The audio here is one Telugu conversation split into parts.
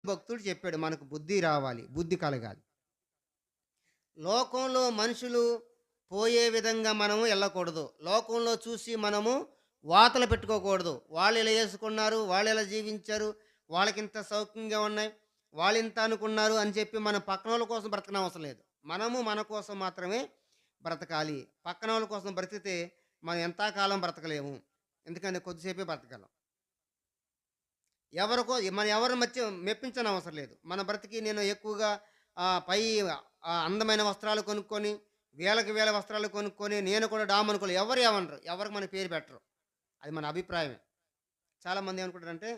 భక్తుడు చెప్పాడు మనకు బుద్ధి రావాలి, బుద్ధి కలగాలి. లోకంలో మనుషులు పోయే విధంగా మనము ఎళ్ళకూడదు. లోకంలో చూసి మనము వాతలు పెట్టుకోకూడదు. వాళ్ళిలా యేసుకున్నారు, వాళ్ళిలా జీవించారు, వాళ్ళకింత సౌఖ్యంగా ఉన్నాయి, వాళ్ళింత అనుకున్నారు అని చెప్పి మనం పక్కనోళ్ళ కోసం బ్రతకనవసరం లేదు. మనము మన కోసం మాత్రమే బ్రతకాలి. పక్కనోళ్ళ కోసం బ్రతికితే మనం ఎంతా కాలం బ్రతకలేము. ఎందుకంటే కొద్దిసేపే బ్రతకగలం. మనం ఎవరిని మెప్పించనవసరం లేదు. మన బ్రతికి నేను ఎక్కువగా అందమైన వస్త్రాలు కొనుక్కొని, వేలకు వేల వస్త్రాలు కొనుక్కొని, నేను కూడా డామనుకోలే. ఎవరు ఏమనరు. ఎవరికి మన పేరు పెట్టరు. అది మన అభిప్రాయమే. చాలామంది ఏమనుకుంటారంటే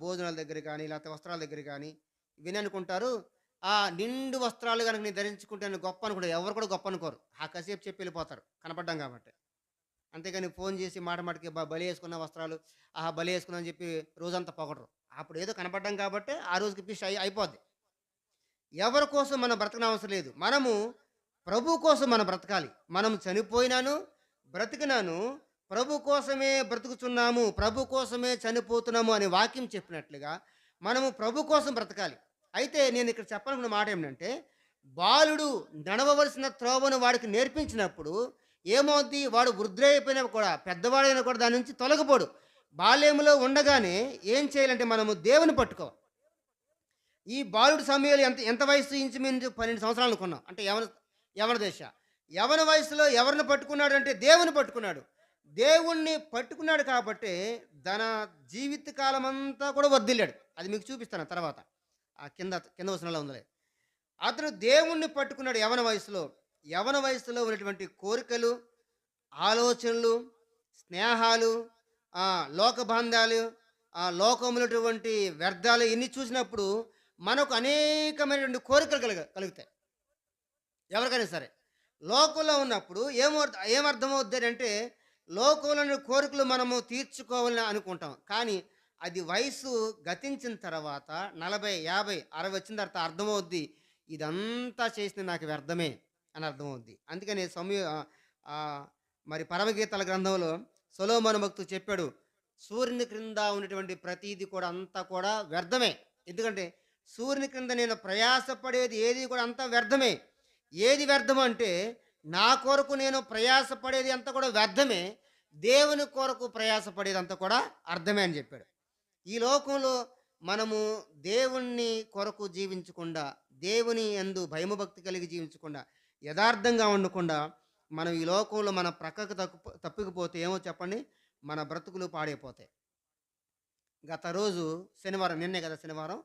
భోజనాల దగ్గర కానీ, లేకపోతే వస్త్రాల దగ్గర కానీ, ఇవన్నీ అనుకుంటారు. నిండు వస్త్రాలు గనుక నేను ధరించుకుంటే నేను గొప్ప అనుకుంటారు. ఎవరు కూడా గొప్ప అనుకోరు. కాసేపు చెప్పి వెళ్ళిపోతారు కనపడ్డాం కాబట్టి. అంతేగాని ఫోను చేసి మాట మాటకి బలేసుకున్న వస్త్రాలు, ఆహా! బలేసుకున్నా అని చెప్పి రోజంతా పొగడరు. అప్పుడు ఏదో కనపడ్డాం కాబట్టే ఆ రోజుకి ఫిష్ అయిపోద్ది. ఎవరి కోసం మనం బ్రతకనవసరం లేదు. మనము ప్రభు కోసం మనం బ్రతకాలి. మనం చనిపోయినాను, బ్రతికినాను, ప్రభు కోసమే బ్రతుకుచున్నాము, ప్రభు కోసమే చనిపోతున్నాము అనే వాక్యం చెప్పినట్లుగా మనము ప్రభు కోసం బ్రతకాలి. అయితే నేనిక్కడ చెప్పాలనుకున్న మాట ఏమిటంటే, బాలుడు నడవవలసిన త్రోవను వాడికి నేర్పించినప్పుడు ఏమవుద్ది? వాడు వృద్ధుడైపోయినా కూడా, పెద్దవాడైనా కూడా దాని నుంచి తొలగిపోడు. బాల్యంలో ఉండగానే ఏం చేయాలంటే మనము దేవుని పట్టుకోవాలి. ఈ బాలుడు సమయంలో ఎంత ఎంత వయస్సు ఇంచుమించు 12 సంవత్సరాలు అనుకున్నాం. అంటే యవన దశ. యవన వయస్సులో ఎవరిని పట్టుకున్నాడంటే దేవుని పట్టుకున్నాడు. దేవుణ్ణి పట్టుకున్నాడు కాబట్టే తన జీవిత కాలమంతా కూడా వర్ధిల్లాడు. అది మీకు చూపిస్తాను తర్వాత. కింద వచనంలో ఉందిలే. అతడు దేవుణ్ణి పట్టుకున్నాడు యవన వయసులో. యవన వయసులో ఉన్నటువంటి కోరికలు, ఆలోచనలు, స్నేహాలు, లోకబంధాలు, లోకములటువంటి వ్యర్థాలు ఇన్ని చూసినప్పుడు మనకు అనేకమైనటువంటి కోరికలు కలుగుతాయి. ఎవరికైనా సరే. లోకంలో ఉన్నప్పుడు ఏమర్థమవుద్దంటే లోకంలోని కోరికలు మనము తీర్చుకోవాలని అనుకుంటాం. కానీ అది వయసు గతించిన తర్వాత 40, 50, 60 వచ్చిన తర్వాత అర్థమవుద్ది. ఇదంతా చేసింది నాకు వ్యర్థమే అని అర్థమవుద్ది. అందుకని మరి పరమగీతాల గ్రంథంలో సొలొమోను భక్తుడు చెప్పాడు. సూర్యుని క్రింద ఉన్నటువంటి ప్రతీది కూడా అంతా కూడా వ్యర్థమే. ఎందుకంటే సూర్యుని క్రింద నేను ప్రయాసపడేది ఏది కూడా అంతా వ్యర్థమే. ఏది వ్యర్థం అంటే నా కొరకు నేను ప్రయాసపడేది అంతా కూడా వ్యర్థమే. దేవుని కొరకు ప్రయాసపడేది అంతా కూడా అర్థమే అని చెప్పాడు. ఈ లోకంలో మనము దేవుణ్ణి కొరకు జీవించకుండా, దేవుని యందు భయభక్తి కలిగి జీవించకుండా, యథార్థంగా ఉండకుండా మనం ఈ లోకంలో మన ప్రక్కకు తప్పికపోతే ఏమో చెప్పండి, మన బ్రతుకులు పాడైపోతాయి. గత రోజు శనివారం, నిన్నే కదా శనివారం.